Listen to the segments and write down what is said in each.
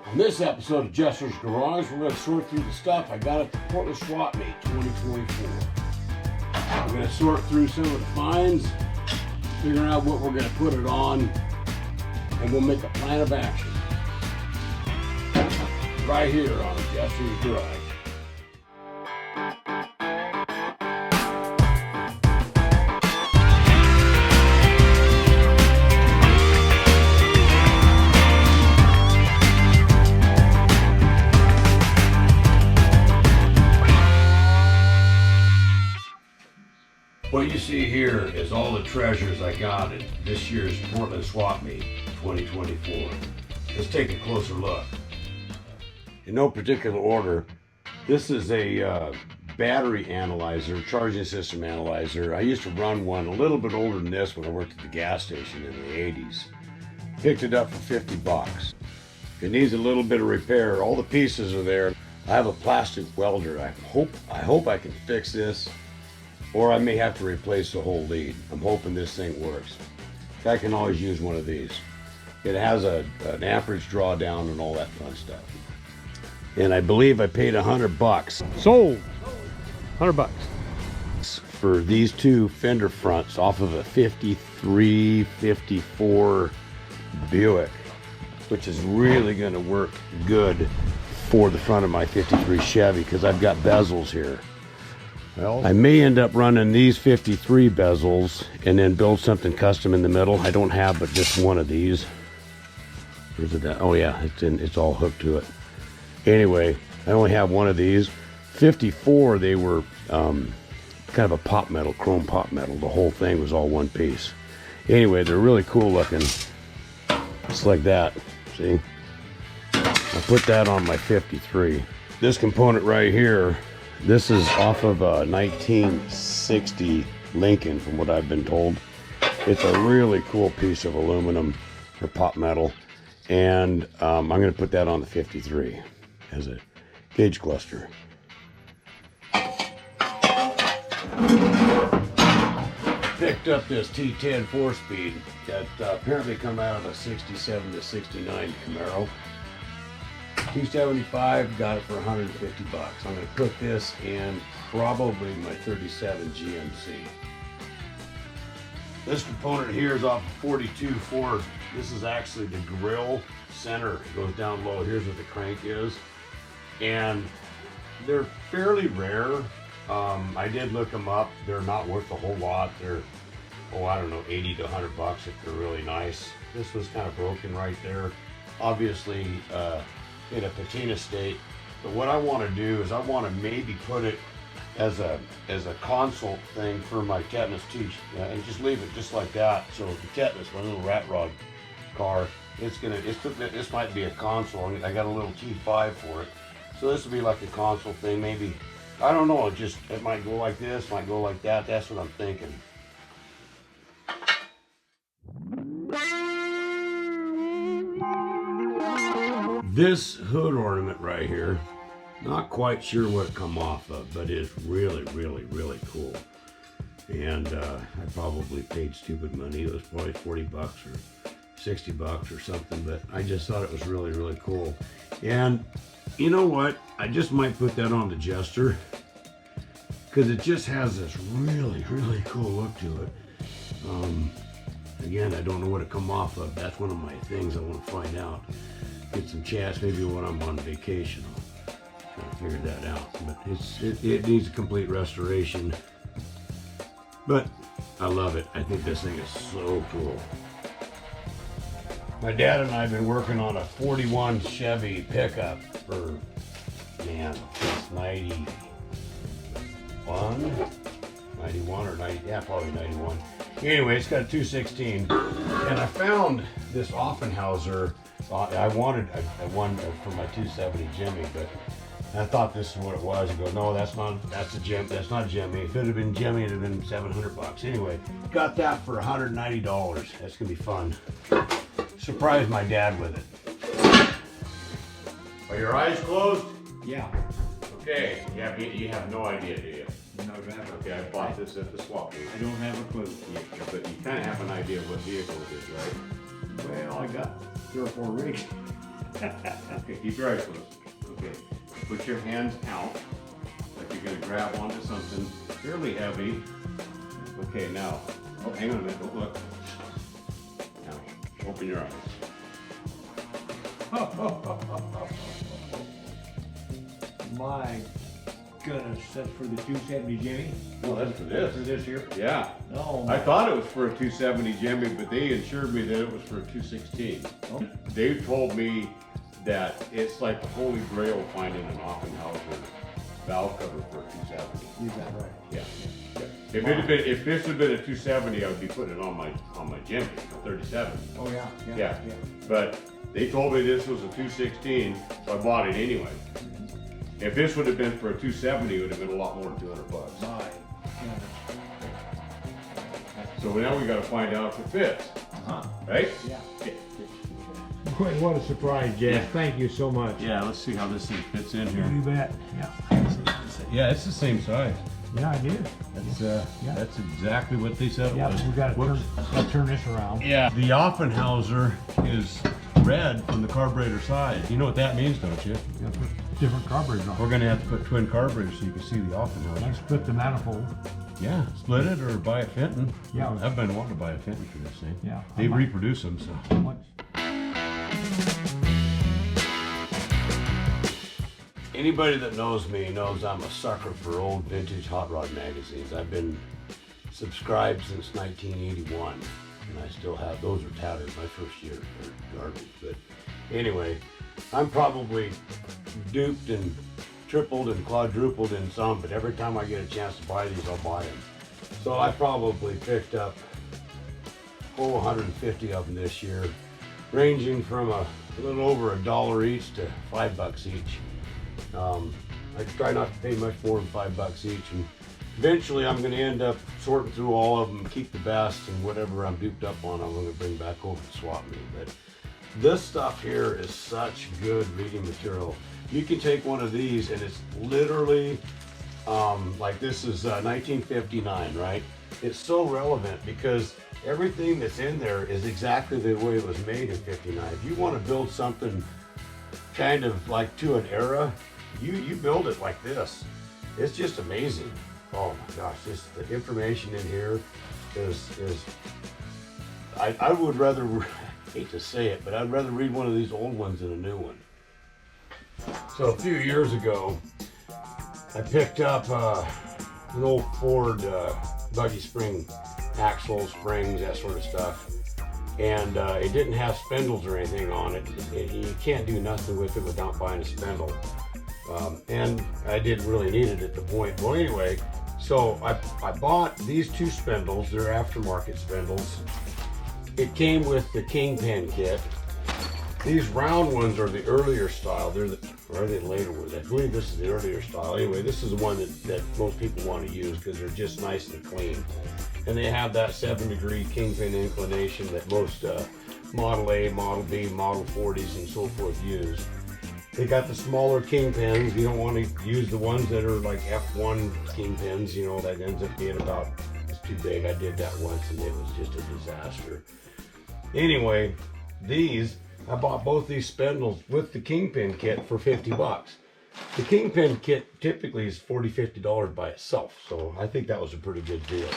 On this episode of Jester's Garage, we're going to sort through the stuff I got at the Portland Swap Meet 2024. We're going to sort through some of the finds, figure out what we're going to put it on, and we'll make a plan of action. Right here on Jester's Garage. What you see here is all the treasures I got at this year's Portland Swap Meet 2024. Let's take a closer look. In no particular order, this is a battery analyzer, charging system analyzer. I used to run one a little bit older than this when I worked at the gas station in the 80s. Picked it up for 50 bucks. It needs a little bit of repair. All the pieces are there. I have a plastic welder. I hope I can fix this, or I may have to replace the whole lead. I'm hoping this thing works. I can always use one of these. It has an amperage drawdown and all that fun stuff. And I believe I paid 100 bucks. Sold. 100 bucks. For these two fender fronts off of a 53, 54 Buick, which is really gonna work good for the front of my 53 Chevy because I've got bezels here. Well, I may end up running these 53 bezels and then build something custom in the middle. I don't have but just one of these. Where's it at? Oh yeah, it's all hooked to it. Anyway, I only have one of these. 54, they were kind of a pop metal, chrome pop metal. The whole thing was all one piece. Anyway, they're really cool looking. Just like that, see? I put that on my 53. This component right here, this is off of a 1960 Lincoln, from what I've been told. It's a really cool piece of aluminum or pop metal. And I'm going to put that on the 53 as a gauge cluster. Picked up this T10 4-speed that apparently come out of a 67 to 69 Camaro. 275, got it for 150 bucks. I'm going to put this in probably my 37 GMC. This component here is off of 42 Ford. This is actually the grill center. It goes down low. Here's what the crank is. And they're fairly rare. I did look them up. They're not worth a whole lot. They're, I don't know, 80 to 100 bucks if they're really nice. This was kind of broken right there. Obviously, in a patina state. But what I want to do is I want to maybe put it as a console thing for my tetanus teach, and just leave it just like that. So the tetanus, my little rat rod car, this might be a console. I got a little T5 for it, so this will be like a console thing. Maybe, I don't know. It might go like this, might go like that. That's what I'm thinking. This hood ornament right here, not quite sure what it come off of, but it's really, really, really cool. And I probably paid stupid money. It was probably 40 bucks or 60 bucks or something, but I just thought it was really, really cool. And you know what? I just might put that on the Jester because it just has this really, really cool look to it. Again, I don't know what it come off of. That's one of my things I want to find out. Get some chats, maybe when I'm on vacation, I'll try to figure that out. But it needs a complete restoration. But I love it. I think this thing is so cool. My dad and I have been working on a 41 Chevy pickup for, man, since 91 or 90, yeah, probably 91. Anyway, it's got a 216, and I found this Offenhauser. I wanted one for my 270 Jimmy, but I thought this is what it was. You go, no, that's not a Jimmy. If it had been Jimmy, it'd have been 700 bucks. Anyway, got that for $190. That's gonna be fun. Surprise my dad with it. Are your eyes closed? Yeah. Okay. You have no idea, do you? No, I don't. Okay, I bought this at the swap meet. I don't have a clue. But you kind of have an idea of what vehicle it is, right? Well, I got 3 or 4 rigs. Okay, keep your eyes closed. Okay, put your hands out like you're gonna grab onto something fairly heavy. Okay, now, oh, hang on a minute, don't look. Now, open your eyes. My goodness, that's for the 270 Jimmy? No, that's for this. For this here? Yeah. Oh, I thought it was for a 270 Jimmy, but they assured me that it was for a 216. Oh. They told me that it's like the holy grail finding an Offenhauser valve cover for a 270. You got right. Yeah. If this had been a 270, I would be putting it on my Jimmy, a 37. Oh yeah, Yeah. But they told me this was a 216, so I bought it anyway. If this would have been for a 270, it would have been a lot more than $200. My goodness. So now we got to find out if it fits, Uh-huh. right? Yeah. Boy, what a surprise, Jeff. Yeah. Thank you so much. Yeah, let's see how this thing fits in You bet. Yeah. Yeah, it's the same size. Yeah, it is. That's exactly what they said it Yeah, was. we gotta Whoops. turn this around. Yeah, the Offenhauser is red from the carburetor side. You know what that means, don't you? You gotta put different carburetors on. We're gonna have to put twin carburetors so you can see the Offenhauser. Let's split the manifold. Yeah, split it or buy a Fenton. Yeah. I've been wanting to buy a Fenton for this thing. Yeah. They reproduce them, so. What? Anybody that knows me knows I'm a sucker for old vintage hot rod magazines. I've been subscribed since 1981, and I still have, those are tattered my first year, they're garbage. But anyway, I'm probably duped and tripled and quadrupled in some, but every time I get a chance to buy these, I'll buy them. So I probably picked up 150 of them this year, ranging from a little over $1 each to $5 each. I try not to pay much more than $5 each, and eventually I'm going to end up sorting through all of them, keep the best, and whatever I'm duped up on, I'm going to bring back over to swap meet. But this stuff here is such good reading material. You can take one of these, and it's literally like this is 1959, right? It's so relevant because everything that's in there is exactly the way it was made in '59. If you want to build something kind of like to an era, you build it like this. It's just amazing. Oh my gosh, the information in here is I would rather, I hate to say it, but I'd rather read one of these old ones than a new one. So a few years ago, I picked up an old Ford buggy spring, axle springs, that sort of stuff. And it didn't have spindles or anything on it. You can't do nothing with it without buying a spindle. And I didn't really need it at the point. Well, anyway, so I bought these two spindles. They're aftermarket spindles. It came with the Kingpin kit. These round ones are the earlier style. Or are they later ones? I believe this is the earlier style. Anyway, this is the one that most people want to use because they're just nice and clean. And they have that 7-degree kingpin inclination that most Model A, Model B, Model 40s and so forth use. They got the smaller kingpins. You don't want to use the ones that are like F1 kingpins, you know, that ends up being about, it's too big. I did that once and it was just a disaster. Anyway, I bought both these spindles with the kingpin kit for 50 bucks. The kingpin kit typically is $40, $50 by itself, so I think that was a pretty good deal.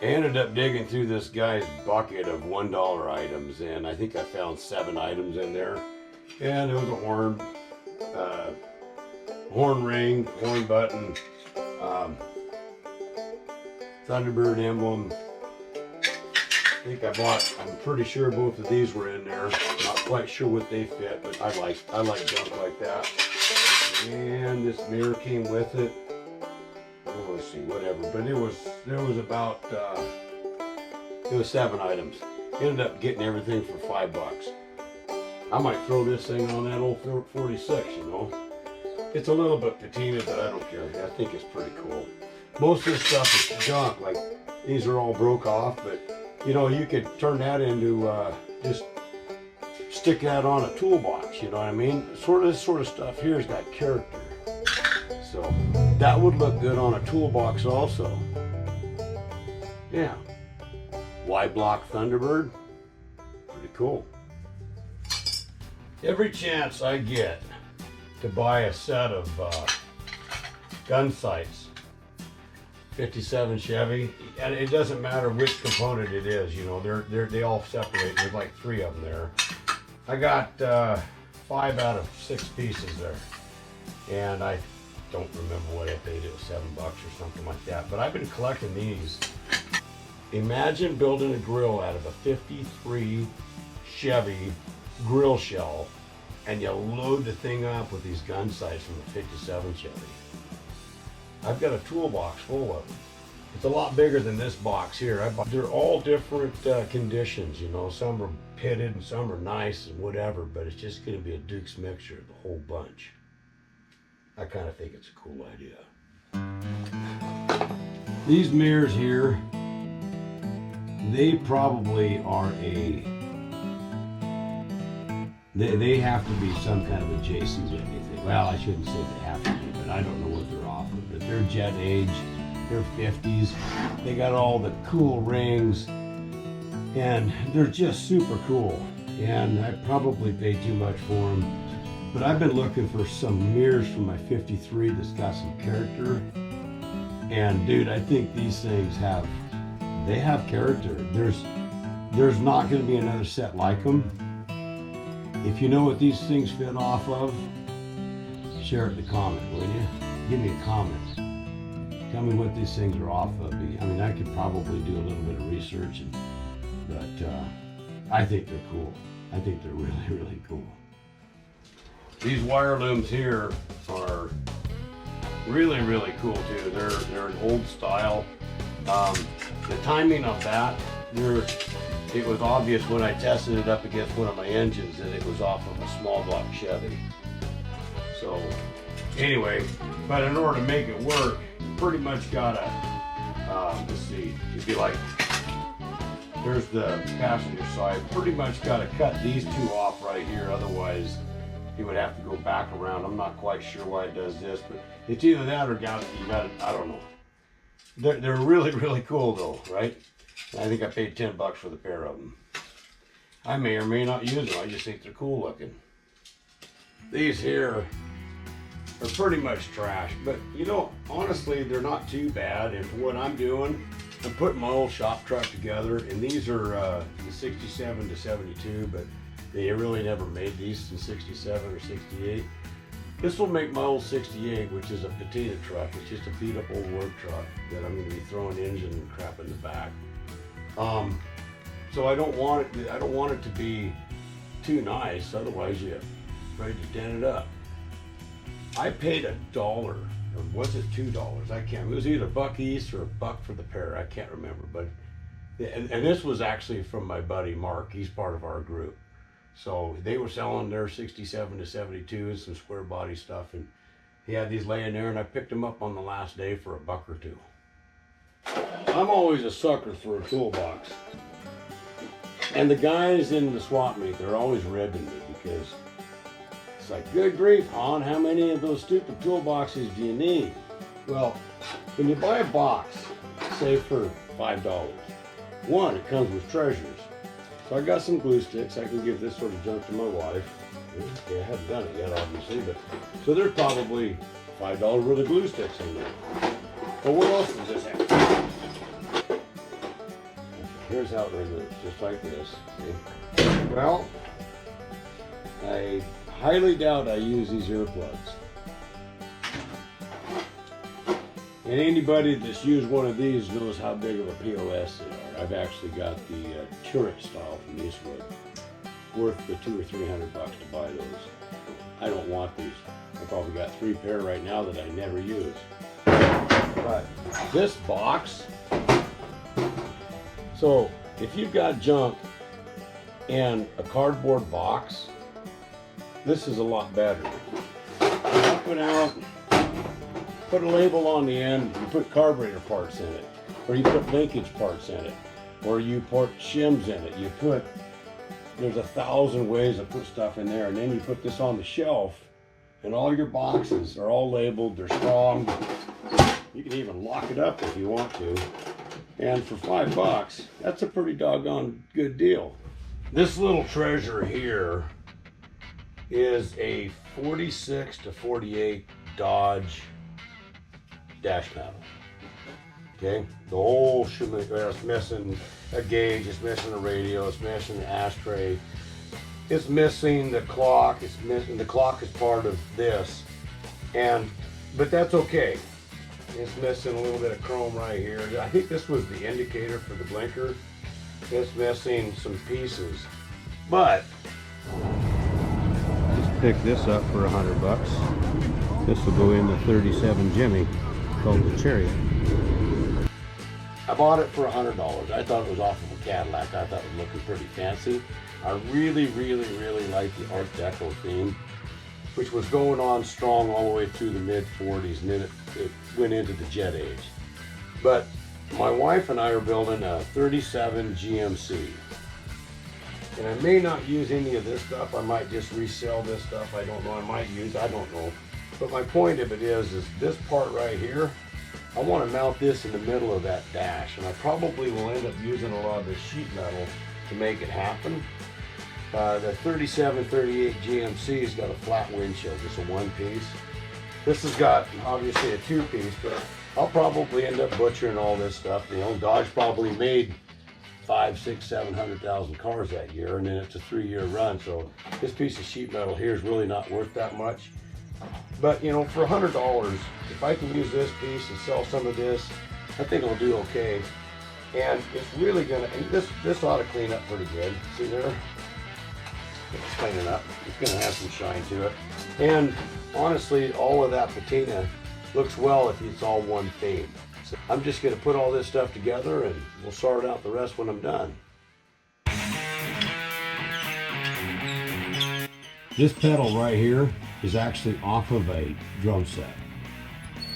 I ended up digging through this guy's bucket of $1 items, and I think I found 7 items in there. And there was a horn ring, horn button, Thunderbird emblem. I think I'm pretty sure both of these were in there. Not quite sure what they fit, but I like junk like that. And this mirror came with it. Oh, let's see, whatever. But there was about it was 7 items. Ended up getting everything for $5. I might throw this thing on that old 46, you know. It's a little bit patina, but I don't care. I think it's pretty cool. Most of this stuff is junk. Like these are all broke off, but you know, you could turn that into just stick that on a toolbox, you know what I mean? This sort of stuff here has got character. So that would look good on a toolbox also. Yeah. Y-block Thunderbird. Pretty cool. Every chance I get to buy a set of gun sights, 57 Chevy, and it doesn't matter which component it is, you know, they all separate. There's like 3 of them there. I got 5 out of 6 pieces there, and I don't remember what I paid. It was $7 or something like that. But I've been collecting these. Imagine building a grill out of a 53 Chevy grill shell, and you load the thing up with these gun sights from the 57 Chevy. I've got a toolbox full of them. It's a lot bigger than this box here. They're all different conditions, you know. Some are pitted and some are nice and whatever, but it's just going to be a Duke's mixture, the whole bunch. I kind of think it's a cool idea. These mirrors here, they probably are they have to be some kind of a JC anything. Well, I shouldn't say they have to be, but I don't know what they're off of. But they're jet age, they're 50s. They got all the cool rings, and they're just super cool. And I probably paid too much for them. But I've been looking for some mirrors from my 53 that's got some character. And dude, I think these things have character. There's not going to be another set like them. If you know what these things fit off of, share it in the comment, will you? Give me a comment. Tell me what these things are off of. I mean, I could probably do a little bit of research, but I think they're cool. I think they're really, really cool. These wire looms here are really, really cool too. They're an old style. The timing of that, it was obvious when I tested it up against one of my engines that it was off of a small block Chevy. So anyway, but in order to make it work, you pretty much gotta, let's see, if you like, there's the passenger side, pretty much gotta cut these 2 off right here, otherwise you would have to go back around. I'm not quite sure why it does this, but it's either that or you got it, I don't know. They're really, really cool though, right? I think I paid $10 for the pair of them. I may or may not use them. I just think they're cool looking. These here are pretty much trash, but you know, honestly, they're not too bad. And for what I'm doing, I'm putting my old shop truck together, and these are the 67 to 72, but they really never made these in 67 or 68. This will make my old 68, which is a patina truck. It's just a beat up old work truck that I'm going to be throwing engine and crap in the back. So I don't want it to be too nice, otherwise you're ready to dent it up. I paid $1, or was it $2? I can't. It was either $1 each or $1 for the pair. I can't remember. But and this was actually from my buddy Mark. He's part of our group. So they were selling their 67 to 72 and some square body stuff, and he had these laying there, and I picked them up on the last day for $1 or $2. I'm always a sucker for a toolbox. And the guys in the swap meet, they're always ribbing me because it's like, good grief, hon, how many of those stupid toolboxes do you need? Well, when you buy a box, say for $5, one, it comes with treasures. So I got some glue sticks. I can give this sort of junk to my wife. Okay, I haven't done it yet, obviously, but so there's probably $5 worth of glue sticks in there. But what else does this have? Here's how it removes, just like this. See? Well, I highly doubt I use these earplugs. And anybody that's used one of these knows how big of a POS they are. I've actually got the turret style from Eastwood, worth the $200 or $300 to buy those. I don't want these. I've probably got 3 pair right now that I never use. But this box, so if you've got junk and a cardboard box, this is a lot better. I put out, put a label on the end, you put carburetor parts in it, or you put linkage parts in it, or you put shims in it. There's 1,000 ways to put stuff in there, and then you put this on the shelf, and all your boxes are all labeled, they're strong. You can even lock it up if you want to. And for $5, that's a pretty doggone good deal. This little treasure here is a 46 to 48 Dodge dash panel. Okay, the whole shebang. It's missing a gauge, it's missing a radio, it's missing the ashtray, it's missing the clock, it's missing the clock is part of this, but that's okay. It's missing a little bit of chrome right here. I think this was the indicator for the blinker. It's missing some pieces, but just pick this up for $100. This will go in the 37 Jimmy called the Cherry. I bought it for $100. I thought it was off of a Cadillac. I thought it was looking pretty fancy. I really like the Art Deco theme, which was going on strong all the way through the mid 40s, and then it went into the jet age. But my wife and I are building a 37 GMC. And I may not use any of this stuff. I might just resell this stuff. I don't know. I don't know. But my point of it is this part right here, I want to mount this in the middle of that dash, and I probably will end up using a lot of this sheet metal to make it happen. The 37-38 GMC's got a flat windshield, just a one piece. This has got obviously a two piece, but I'll probably end up butchering all this stuff. You know, Dodge probably made 500, 600, 700,000 cars that year, and then it's a 3-year run. So this piece of sheet metal here is really not worth that much. But you know, for $100, if I can use this piece and sell some of this, I think it'll do okay. And it's really gonna, and this ought to clean up pretty good. See there? It's cleaning up. It's gonna have some shine to it. And honestly, all of that patina looks well if it's all one theme. So I'm just gonna put all this stuff together and we'll sort out the rest when I'm done. This pedal right here is actually off of a drum set.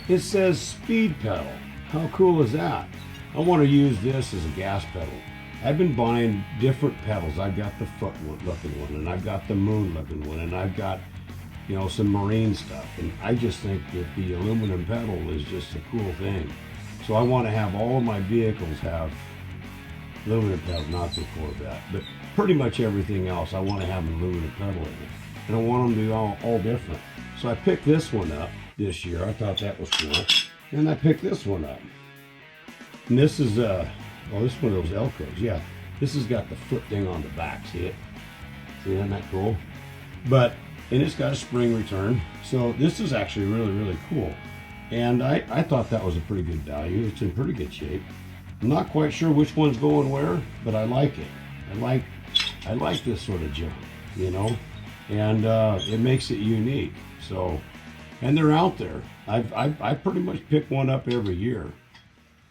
It says speed pedal. How cool is that? I want to use this as a gas pedal. I've been buying different pedals. I've got the foot looking one, and I've got the moon looking one, and I've got, you know, some marine stuff. And I just think that the aluminum pedal is just a cool thing. So I want to have all of my vehicles have aluminum pedal, not the Corvette, but pretty much everything else. I want to have an aluminum pedal in it. And I want them to be all different. So I picked this one up this year. I thought that was cool. And I picked this one up. And this is, this is one of those Elcos. Yeah, this has got the foot thing on the back. See it? See, isn't that cool? And it's got a spring return. So this is actually really cool. And I thought that was a pretty good value. It's in pretty good shape. I'm not quite sure which one's going where, but I like it. I like this sort of junk, you know? And it makes it unique. So, and they're out there. I pretty much pick one up every year.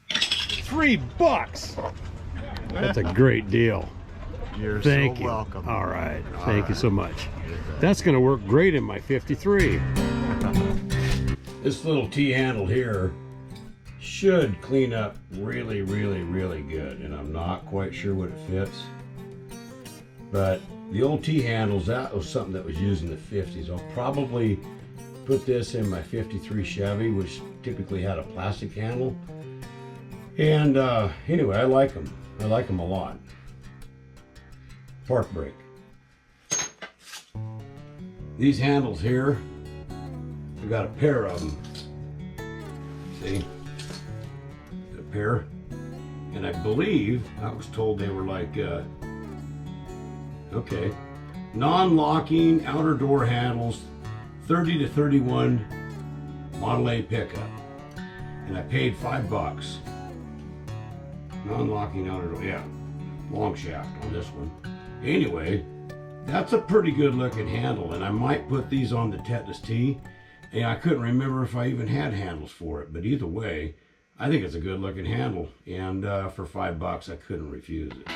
$3. That's a great deal. You're Thank so you. welcome. All right. Thank you so much. That's going to work great in my 53. This little T-handle here should clean up really good, and I'm not quite sure what it fits. But the old T-handles, that was something that was used in the 50s. I'll probably put this in my 53 Chevy, which typically had a plastic handle. And anyway, I like them. I like them a lot. Park brake. These handles here, we got a pair of them. See? A pair. And I believe, I was told they were like, okay, non-locking outer door handles, 30 to 31 Model A pickup. And I paid $5. Non-locking outer door, yeah, long shaft on this one. Anyway, that's a pretty good looking handle, and I might put these on the Tetanus T. And I couldn't remember if I even had handles for it, but either way, I think it's a good looking handle, and for $5 I couldn't refuse it.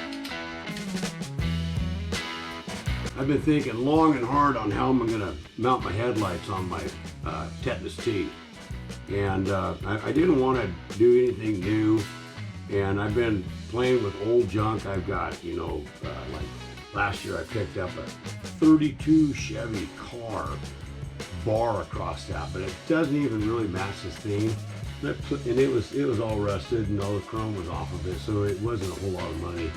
I've been thinking long and hard on how I'm gonna mount my headlights on my Tetanus T. And I didn't want to do anything new, and I've been playing with old junk. I've got, you know, like last year I picked up a 32 Chevy car bar across that, but it doesn't even really match this theme. And it was all rusted and all the chrome was off of it, so it wasn't a whole lot of money.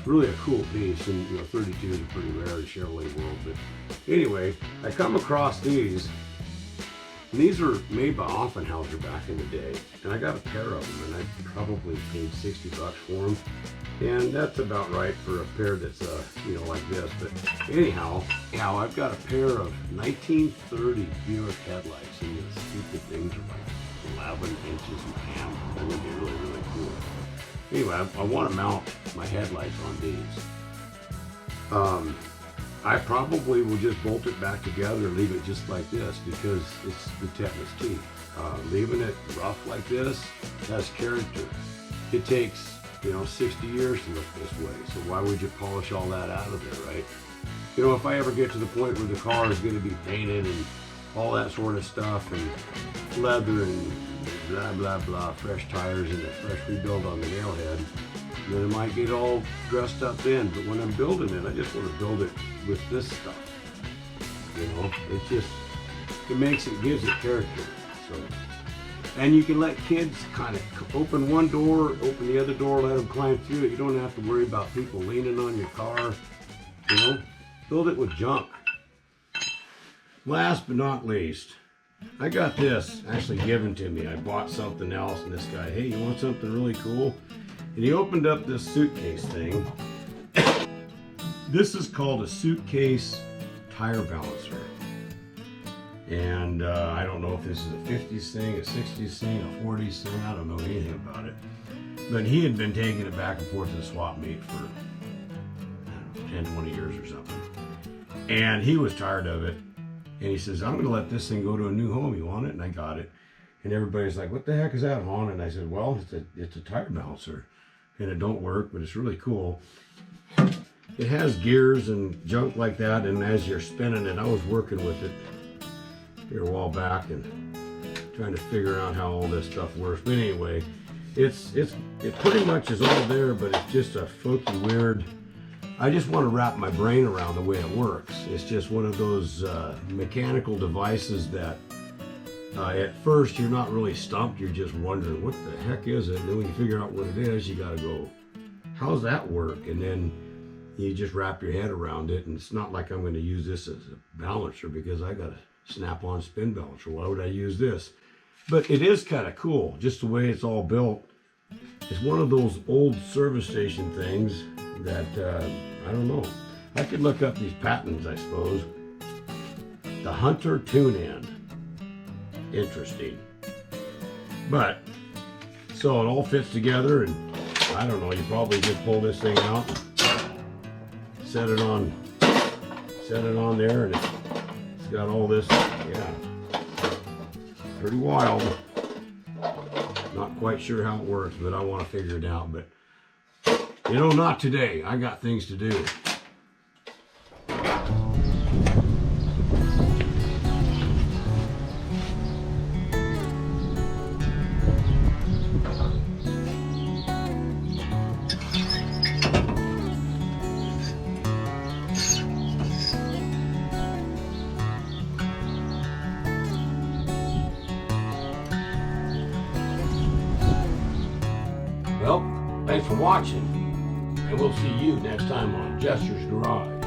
really a cool piece, and 32 is pretty rare in Chevrolet world. But anyway, I come across these, and these were made by Offenhauser back in the day, and I got a pair of them, and I probably paid $60 for them, and that's about right for a pair that's like this. But anyhow, I've got a pair of 1930 Buick headlights, and the stupid things are like 11 inches in diameter. They're gonna be really, really cool. Anyway, I want to mount my headlights on these. I probably will just bolt it back together and leave it just like this because it's the tetanus teeth. Leaving it rough like this has character. It takes 60 years to look this way, so why would you polish all that out of there, right? If I ever get to the point where the car is going to be painted and all that sort of stuff, and leather and blah blah blah, fresh tires and a fresh rebuild on the nail head, then it might get all dressed up then. But when I'm building it, I just want to build it with this stuff. It gives it character. So, and you can let kids kind of open one door, open the other door, let them climb through it. You don't have to worry about people leaning on your car. Build it with junk. Last but not least, I got this actually given to me. I bought something else, and this guy, hey, you want something really cool? And he opened up this suitcase thing. This is called a suitcase tire balancer. And I don't know if this is a 50s thing, a 60s thing, a 40s thing. I don't know anything about it. But he had been taking it back and forth to the swap meet for 10, 20 years or something. And he was tired of it. And he says, I'm going to let this thing go to a new home. You want it? And I got it. And everybody's like, what the heck is that, Hon? And I said, well, it's a tire balancer. And it don't work, but it's really cool. It has gears and junk like that. And as you're spinning it, I was working with it here a while back and trying to figure out how all this stuff works. But anyway, it pretty much is all there, but it's just a funky, weird. I just want to wrap my brain around the way it works. It's just one of those mechanical devices that at first you're not really stumped. You're just wondering, what the heck is it? And then when you figure out what it is, you got to go, how's that work? And then you just wrap your head around it. And it's not like I'm going to use this as a balancer because I got a snap-on spin balancer. Why would I use this? But it is kind of cool, just the way it's all built. It's one of those old service station things that, I don't know. I could look up these patents, I suppose. The Hunter tune-in. Interesting. But, so it all fits together, and I don't know, you probably just pull this thing out, set it on there, and it's got all this, yeah. Pretty wild. Not quite sure how it works, but I want to figure it out. But not today. I got things to do. Well, thanks for watching, and we'll see you next time on Jester's Garage.